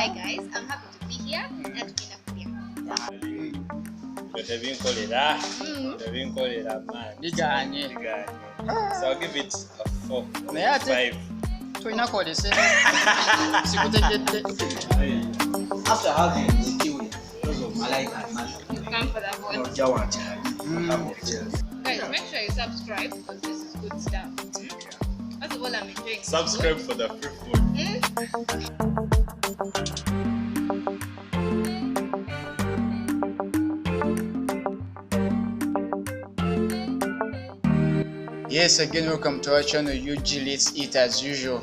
Hi guys, I'm happy to be here. But have you called it that? Have you called it that, man? So I'll give it a 4. 5. After having the kiwi, because of Malaika and Masha, You come for that one. Guys, make sure you subscribe because this is good stuff. First of all, I'm enjoying it. Subscribe for the free food. Yes, again, welcome to our channel UG Let's Eat as usual.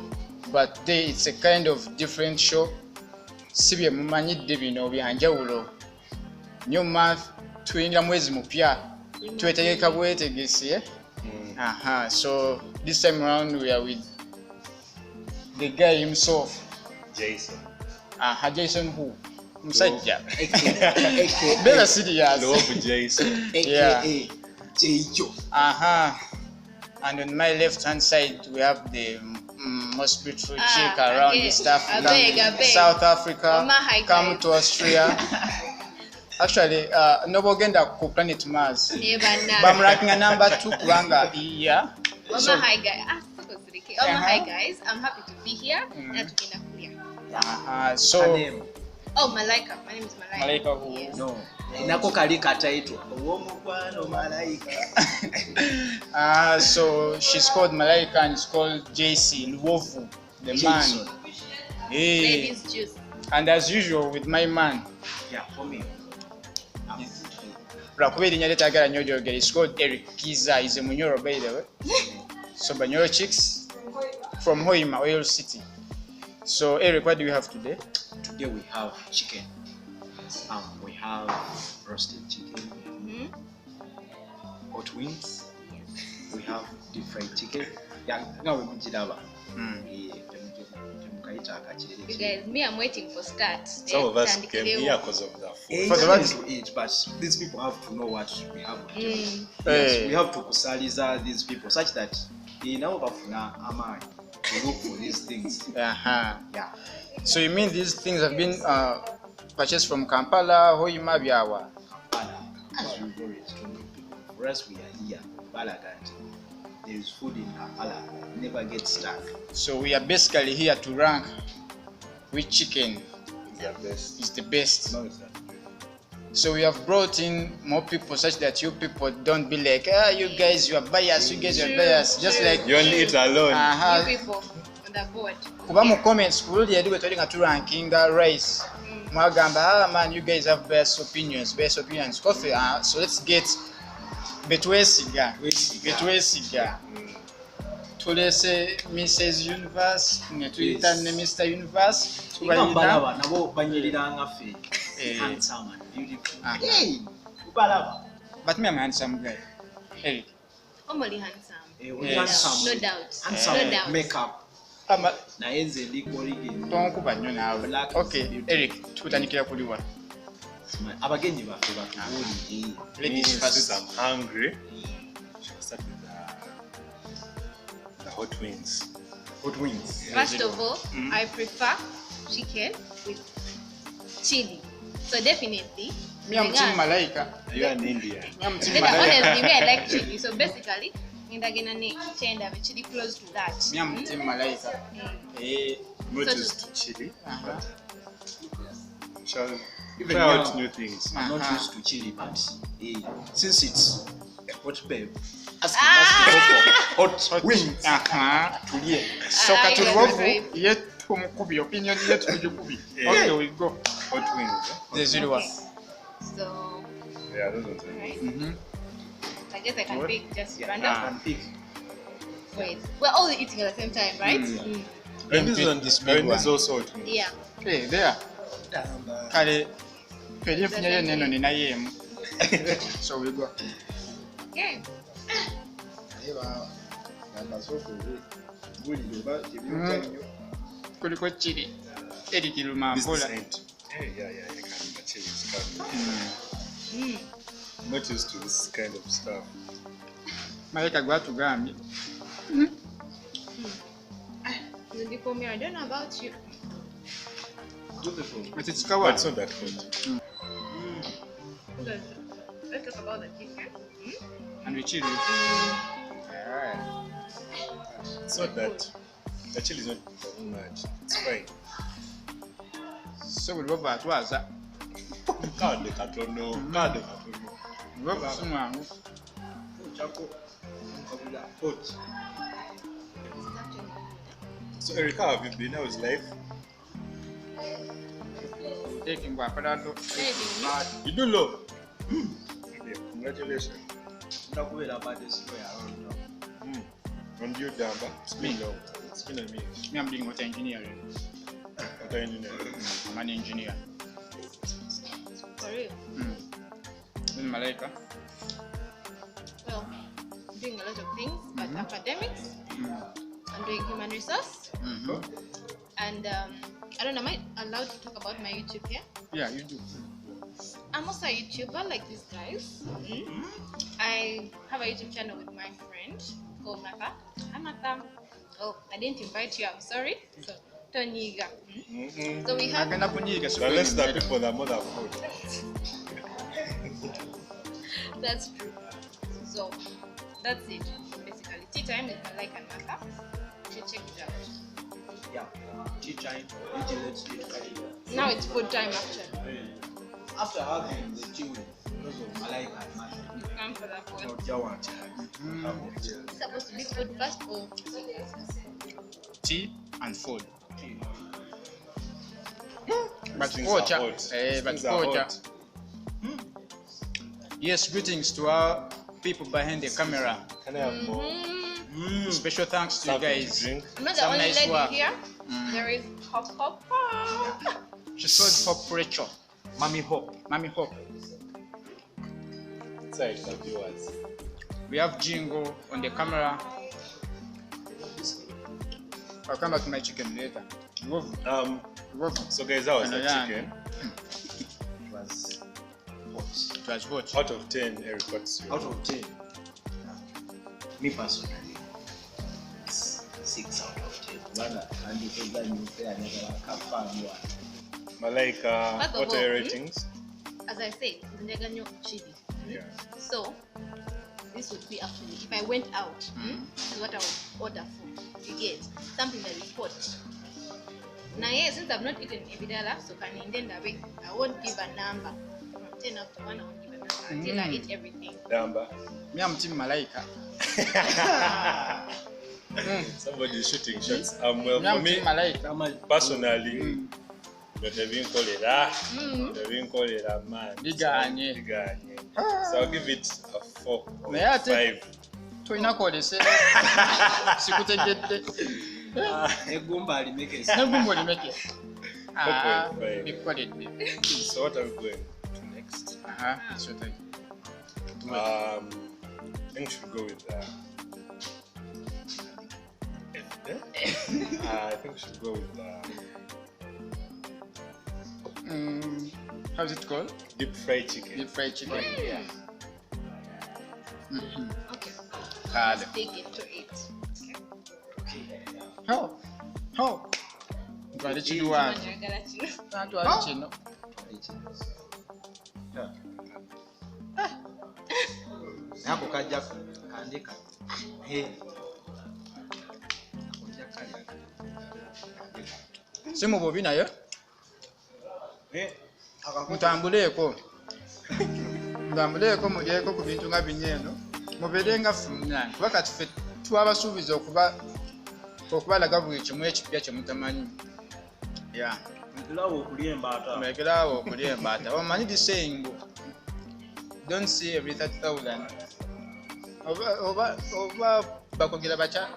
But today it's a kind of different show. Sibye mumanyidde bino byanjawulo. New month tuyingira mwezi mupya. Twetegeka bwetegesi. So this time around we are with the guy himself. Jason. Jason who? Musajja. Better serious. Love Jason. AKA J-Jo. And on my left hand side we have the most beautiful chick around East Africa, South Africa, come to Australia. Actually, Nobogenda ku planet Mars. But I'm ranking a number 2 kubanga here. So, hi guys, I'm happy to be here. Malaika. My name is Malaika. Malaika who? Yes. No. Nako kali kataitwa Owomukwano Malaika. So she's called Malaika and it's called JC Luovu, the Jason. man. Hey. Ladies juice. And as usual with my man. Yeah, for me. It's called Eric Kiza. He's a Munyoro, by the way. So Banyoro chicks from Hoima, Oil City. So Eric, what do we have today? Today we have chicken. We have roasted chicken, hot wings. We have deep fried chicken. You guys, me, I'm waiting for start. Some of us came here because of that food. For the ones to eat, but these people have to know what we have. Yes, we have to kusaliza these people such that they now have to look for these things. Yeah. So you mean these things have been purchased from Kampala, Hoima, Biawa? As you know, it's from people. For us, we are here, Balagant. There is food in Kampala. Never get stuck. So we are basically here to rank which chicken Is the best. No, it's not. So we have brought in more people such that you people don't be like, you guys, you are biased, you guys, you are biased. Just like you only eat alone. You people on the board. Kuba mu comments kululi yadi wetali nga turankinga rice. Mwagamba, man, you guys have best opinions. Coffee. So let's get betwesiga. Tulese Mrs. Universe, netuyita ne Mr. Universe. Tubalaba nabo banyeliranga fe. Handsome and beautiful. Hey, Ubalaba. But me, I'm a handsome guy. Eric. Only handsome. Handsome. No doubt. Handsome. No doubt. Makeup. Naenze likoligi. Tonkubanyo nawe. Okay, Eric, tukutandikira kuli wa. Abagenyi baffe bakubuli. Ladies first. I'm hungry. Should start with the hot wings. Hot wings. First of all, I prefer chicken with chili. So definitely. Me, I'm Team Malaika. You are an Indian. I'm Team Then Malaika. honestly, me, I like chili. So basically, I'm chili close to that. Me, I'm Team Malaika. Not used to chili. Shall Even try now, out new things. I'm not used to chili, but since it's a hot babe, ask for hot wings. Tulie. So katuruovu yetu mukubi opinion yetu mukubi. Okay, we go. Hot wings. There's really one. So, Yeah, those are right. I guess I can pick just random. And pick. Wait, we're all eating at the same time, right? And this one, this big one is also hot wings. Yeah. Hey, there. Kale pedi funyayo neno nina yemu. So we go. Okay. Kuliko chili. Eric Lumambola. Yeah, I can the chili is coming. I'm not used to this kind of stuff. Malaika gwatugambye. I don't know about you. Beautiful. But it's But kawa. it's not that hot. Let's talk about the chicken. And we chill. Alright. It's not that. The chili is not that much. It's fine. So we go back to us. Can't make it no. Can't make it no. We go back to Mango. Chaco. Hot. So Erica, how have you been? How is life? Taking back for that. You do low. Yeah, congratulations. Ndakubera bad is where around. And you, Damba? It's been long. It's been a minute. Me, I'm doing water engineering. What are you doing? I'm an engineer. For real. In Malaika. Well, I'm doing a lot of things, but academics. I'm doing human resource. And I don't know, am I allowed to talk about my YouTube here? Yeah, you do. I'm also a YouTuber like these guys. I have a YouTube channel with my friend called Martha. Hi Martha. Oh, I didn't invite you, I'm sorry. So, Toniga. So we have... Agenda kunyiga. The less the people that more than food. That's true. So, that's it. Basically, tea time with Malaika and Martha. You should check it out. Yeah. Tea time. Let's eat. Now it's food time actually. After having the tea with Malaika and Martha. You come for that food. No, Jawan. It's supposed to be food first or... Tea and food. Tea. But Things are culture. hot. But Things are culture. hot. Yes, greetings to our people behind the camera. Can I have more? Special thanks to you Something to guys. drink? I'm not the Some only nice lady work. here. There is Hop Hop Hop. She's called Hope Rachel. Mommy Hope. Mommy Hope. Sorry, the viewers. We have Jingo on the camera. I'll come back to my chicken later. So guys, how was the Yeah. chicken? It was hot. It was hot. Out of 10, Eric, what's your... Out of 10, me personally, it's 6 out of 10. Rather, and because that you say I never have fun one. Malaika, First of what are your all, ratings? As I said, Zindeganyo chili. Yeah. So, this would be actually, if I went out, this is what I would order for. You get something that is hot. Now, yes, since I've not eaten Evidala, so can I won't give a number. From 10 up to 1, I won't give a number until I eat everything. Damba. Me, I'm Team Malaika. Somebody is shooting shots. Well, Me, for I'm me, Team Malaika. personally, not having called it not having called it a man. Liganye. So I'll give it a 4 or Yeah, 5. Toina kodese. Sikutegedde. Egumba alimeke Negumbo limeke. 4.5. Bikodedde. So what are we going to next? It's your time. I think we should go with I think we should go with How's it called? deep fried chicken. Deep fried chicken. Okay, Hard. let's dig into it. How? Twali kiduwani. Twali kino. nako kajja kandika Simu bobi nayo. Mutambuleeko. Mutambuleeko mulyeko ku bintu nga bino eno. Mubeerenga ffumya. Kuba kati ffe twabasuubiza okubalaga buli kimu ekipya kye mutamanyi. Yeah. Mulawo okulya embaata. Mulekeraawo okulya embaata. Omanyi the saying, don't see every 30,000. Oba bakogera batya?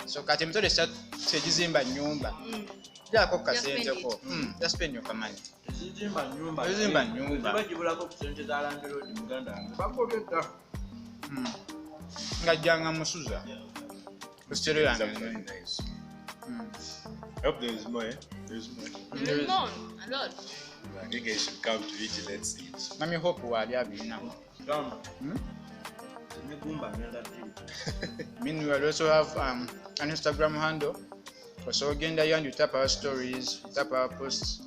So kati emitole segizimba nnyumba. Gyako kasenteko. Just spend your money. Ezimba nnyumba. Bagibulako ku sente za Land Road mu Uganda. Bakogedda. Ngajjanga musuza. Kusitero It's yange. very nice. I hope there is more. There is more. There's more, a lot. You guys should come to eat. Let's eat. Mami Hope wali abina. Gamba. Negumba ngenda ddi. We will also have an Instagram handle. So gendayo and you tap our stories, you tap our posts.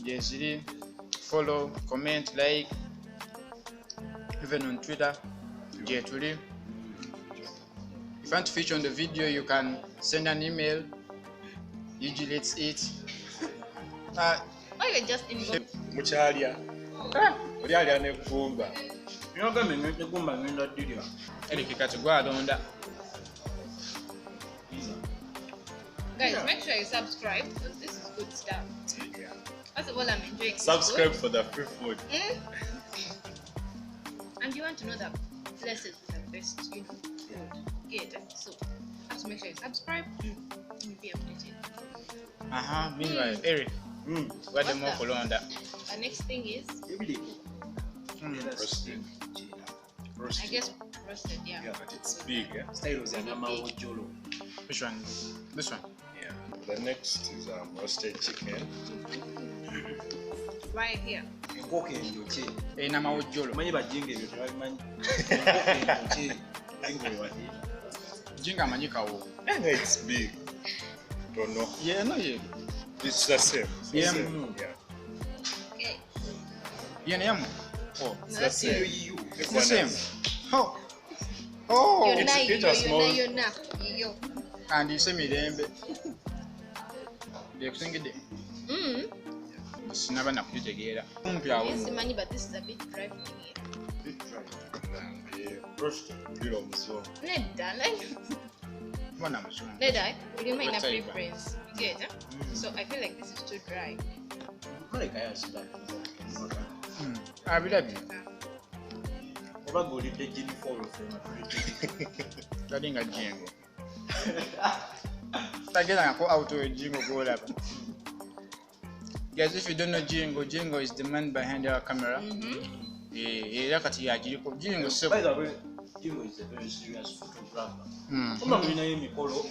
Yes, really follow, comment, like, even on Twitter. Yeah, today. If you want to feature on the video, you can send an email. Usually it's it. Or you just inbox. Muchalya. Oli alya ne gumba. Yoga ne gumba ngenda dilya. Eric Katugwa Donda. Guys, make sure you subscribe because this is good stuff. Yeah. First of all, I'm enjoying this Subscribe food. for the free food. And you want to know the places with the best, food. Get it. So, have to make sure you subscribe and be updated. Meanwhile, Eric, what the more Colonda? The next thing is, Roasted. I guess, roasted, yeah. Yeah, but it's big, yeah? Styles ya namawojolo. Which one? This one. Yeah. The next is roasted chicken. Right here. Enkoko enjoke. Namawojolo. Manyi bajinga ebyo tebabimanyi. Enkoko enjoke. Jingo wati. Jinga manyikawo. And it's big. Don't know. Yeah, no, yeah. It's the same. It's the Yeah. same. Yeah. Okay. Yeah, oh, It's the same. it's the same. Oh, You're it's a small- Yo. and you say me the extended. Sinaba na kutegeera. Yes, money, but this is a bit dry for me. Roasted. Little so. Nedda, like, Mwana muzungu. Nedda, you might have Whatever. preference. You get it? So I feel like this is too dry. Maleka yasida. Abirabi. Oba golide jini follow from Galinga jingo. Tagera ko auto jingo go laba. Guys, if you don't know Jingo is the man behind our camera. Yakati yagiriko Jingo so. By the way, Jingo is a very serious photographer. Omulina yemikolo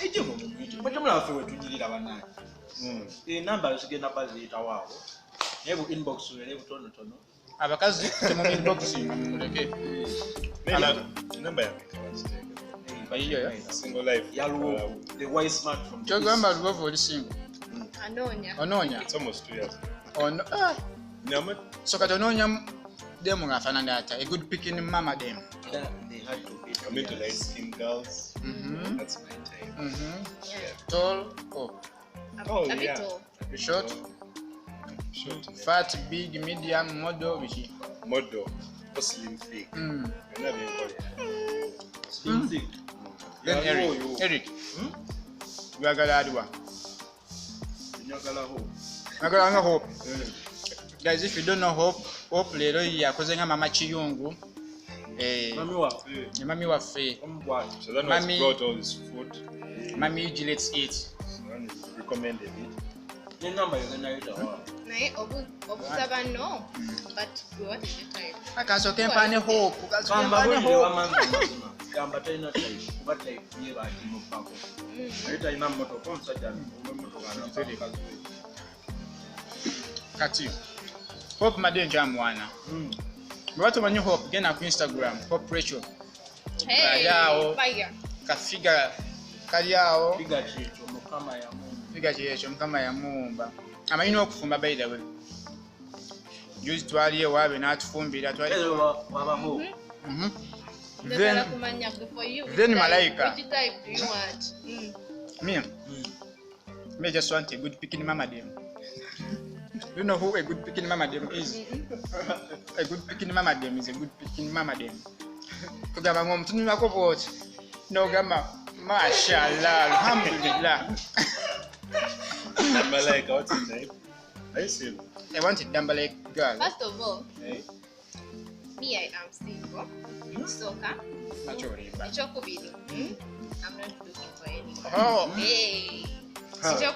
ejingo mumuyite. Batamula afe wetujirira banaye. Enamba zigenda baziyitawo awo. Naye bu inbox wele butonotono. Abakazi temu inbox muleke. Number ya mikawa Bayiyo ya. single life. Yalu the wise man from Chogamba luvo olisingo. Ononya. It's almost 2 years. Ono. Nyama. So katononya demu ngafanana ata. A good picking mama dem. they had to be. I'm into light skin girls. That's my type. Tall. Oh. A bit tall. Short. Short. Fat, big, medium, model, which. Model. Or slim thick. You're not being called. Slim thick. Then Eric. Gwagala adwa. Nyagala ho. Gwagala Hope. Guys, if you don't know Hope lero yakoze nga mama Chiyungu. Mami waffe. So that was brought all this food. Mami usually let's eat. So that is recommended it. The number you're gonna use awa. Naye obusaba no, but what is the type? Akasoke mpane Hope. Kamba bwele wamanzima. Kamba tena type. What type ye ba kimo pako. Ayita ina moto kwa msajja moto kana kazi. Kati. Hope madenja mwana. Watu manyi Hope gena ku Instagram, Hope Rachel. Hey, Yao. fire. Kafiga kalyawo. Piga chicho mukama ya Mungu. Figa kyekyo mukama yamumba. Amayina okufumba by the way. Juzi twaliye wabe n'atufumbira twali. Waba ho. Then kumanya for you. Then Malaika. Which type do you want? Me just want a good picking mama dem. You know who a good picking mama dem is? A good picking mama dem is a good picking mama dem. Kugamba ngomuntu nako boti. No gamba mashallah alhamdulillah. Malaika, what's your name? Are you single? I want a dumb like girl. First of all, Hey. me I am single. Soka. Chokubili. I'm not looking for anyone. Oh. Hey. Sorry.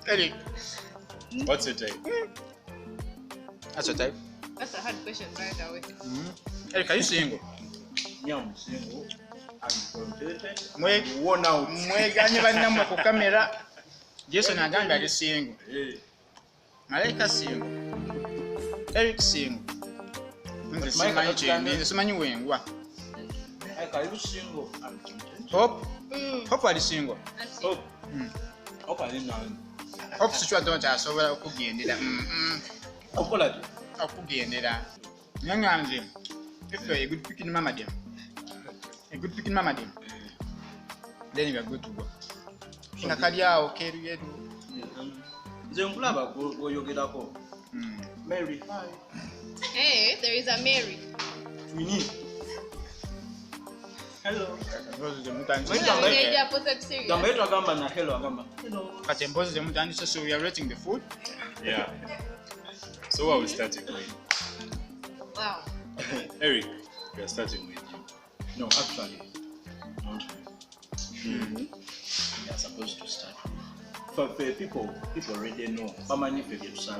Eric. What's your type? That's your type. That's a hard question right away. Eric, are you single? Nyam single. Worn out. Mweganye bannamwe ku kamera. Jason agamba ali single. Malaika single. Eric single. Nze simanyi wengwa. Malika, are you single? I'm content. Hope ali single. Hope. Hope I didn't know. Hope situation asobola okugendera. Okola di? Okugendera. Nyanyanze. If you're a good picking mama dem. Then you are good to go. Nakalyao keruyeru. Nze nkulaba gwoyogerako. Mary, hi. Hey, there is a Mary. Winnie. Hello. Gamba yetu agamba na hello agamba. Hello. Kati embozi zemutandise, so we are rating the food. Yeah. So what are we starting with? Wow. Eric, we are starting with you. No, actually, not me. We are supposed to start. For people already know.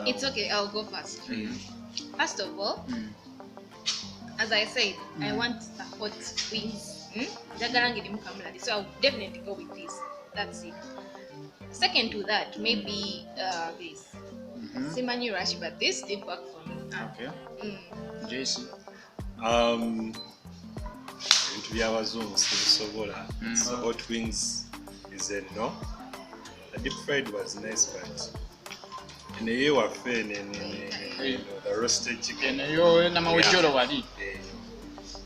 It's okay, I'll go first. First of all, as I said, I want a hot wings. So I'll definitely go with this. That's it. Second to that, maybe this. Simani Rashi, but this did work for me. Okay. JC. Into the Amazon, so hot wings is a no. The deep fried was nice, but in the year of the roasted chicken.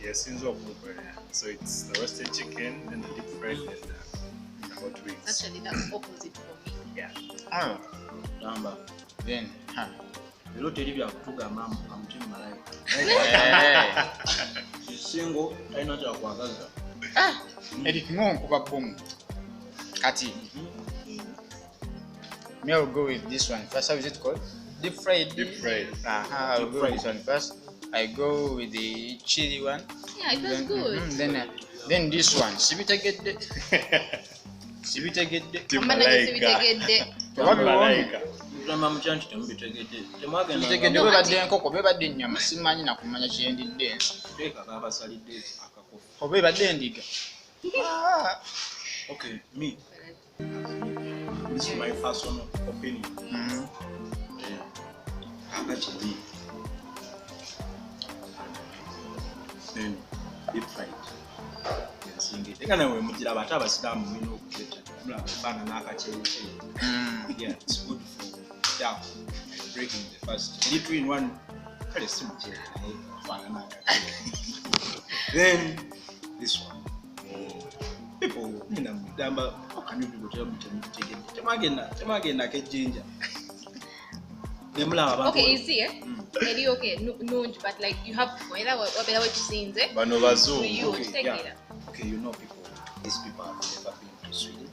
Yes, so it's the roasted chicken and the deep fried and the hot wings. Actually, that's opposite for me. Yeah. Oh. Number. Then, You don't tell you I'm telling my life. She's single, I know you're Eric Kuba boom. Kati. Me, I'll go with this one first. How is it called? Deep fried. I'll go with this one first. I go with the chili one. Yeah, it was good. Then this one. Sibita get the. Okay, me. This is my personal opinion. Actually, then deep fried. Yeah, it's good for breaking the fast. 3 in 1. Then this one. People, how can you people tell me to take it? Ginger. Okay, you see, maybe okay, no, but like you have whether what you saying, But no, Okay, you know people. These people have never been to Sweden.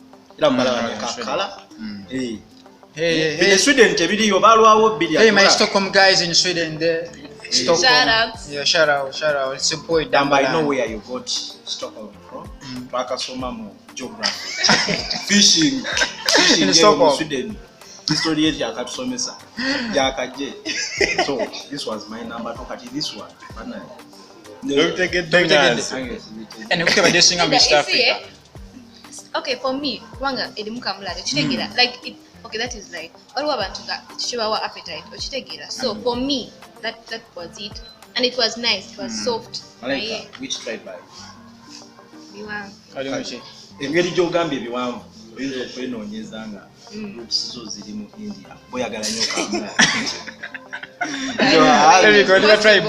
Hey, Sweden, hey, my Stockholm guys in Sweden there. Stockholm. Shout out. Yeah, shout out. It's a boy Damba. I know where you got Stockholm from. Geography. Fishing in Stockholm. Sweden. History is Yakatsomesa. Yakaje. So this was my number. Look at this one. Don't take it. And we can just sing a Mr. Africa. Okay, for me, wanga edimuka mulale chitegera like it. Okay, that is like all abantu ga chibawa appetite or chitegera. So for me, that was it, and it was nice. It was soft. Malika, which tribe by? Biwangu. I don't know. Engeri gy'ogambye ebiwanvu oyinza okwenoonyeza nga roots zo ziri mu India oyagala nnyo tribe.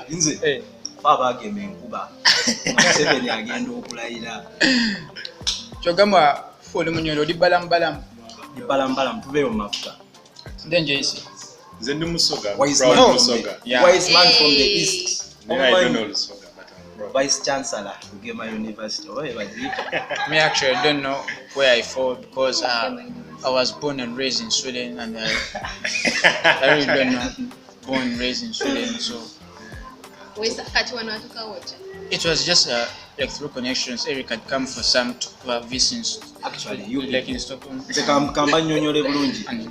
nze abagema enkuba Museveni agenda okulayira kyogamba foli munyolo libalamu tubeeyo mu mafuta then JC nze ndi musoga wise man from the east. I don't know Lusoga. Vice Chancellor Uganda University. Me actually don't know where I fall because I was born and raised in Sweden, and I really don't know born and raised in Sweden. So it was just like through connections. Eric had come for some visits. Actually, you like in Stockholm. You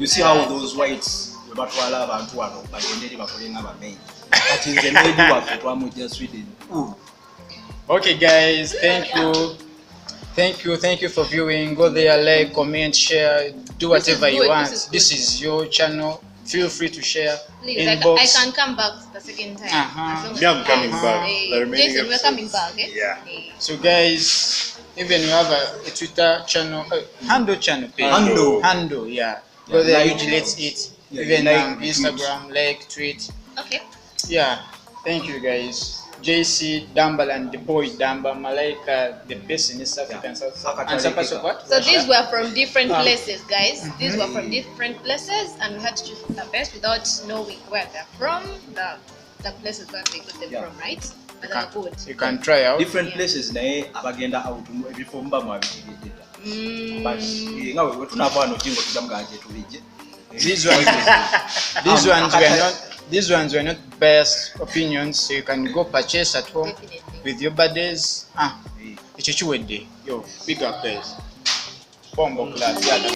see how those whites batwala abantu wano bagenderi bakolenga bamenyi. Kati nze maybe wafe twamujja Sweden. Okay guys, thank you for viewing. Go there, like, comment, share, do whatever you want. This is your channel. feel free to share. Please, Inbox. I can come back the second time. Uh-huh. As long as Me, I'm you coming guys- back. eh, The remaining Jason, we're coming back. episodes. Eh? Yeah. Eh. So guys, even you have a Twitter channel, handle channel page. Handle, yeah. Go there, like usually let's eat. Yeah, Even like, Instagram, like, tweet. Okay. Yeah. Thank you guys. JC, Dambal, and the boy Damba, Malaika, the best in East Africa and South Sakata and South Africa. So these were from different Ah. places, guys. These were from different places, and we had to choose the best without knowing where they're from, the places that they got them Yeah. from, right? But they're good. You can try out. different places naye abagenda out ebifo muba mwabitegedde but nga we tunava wano jingo tudamuganje tulijje These ones, these ones were not best opinions, so you can go purchase at home Definitely. with your buddies. Ekyo kiwedde. Yo, big up guys. Bombo class. Yeah.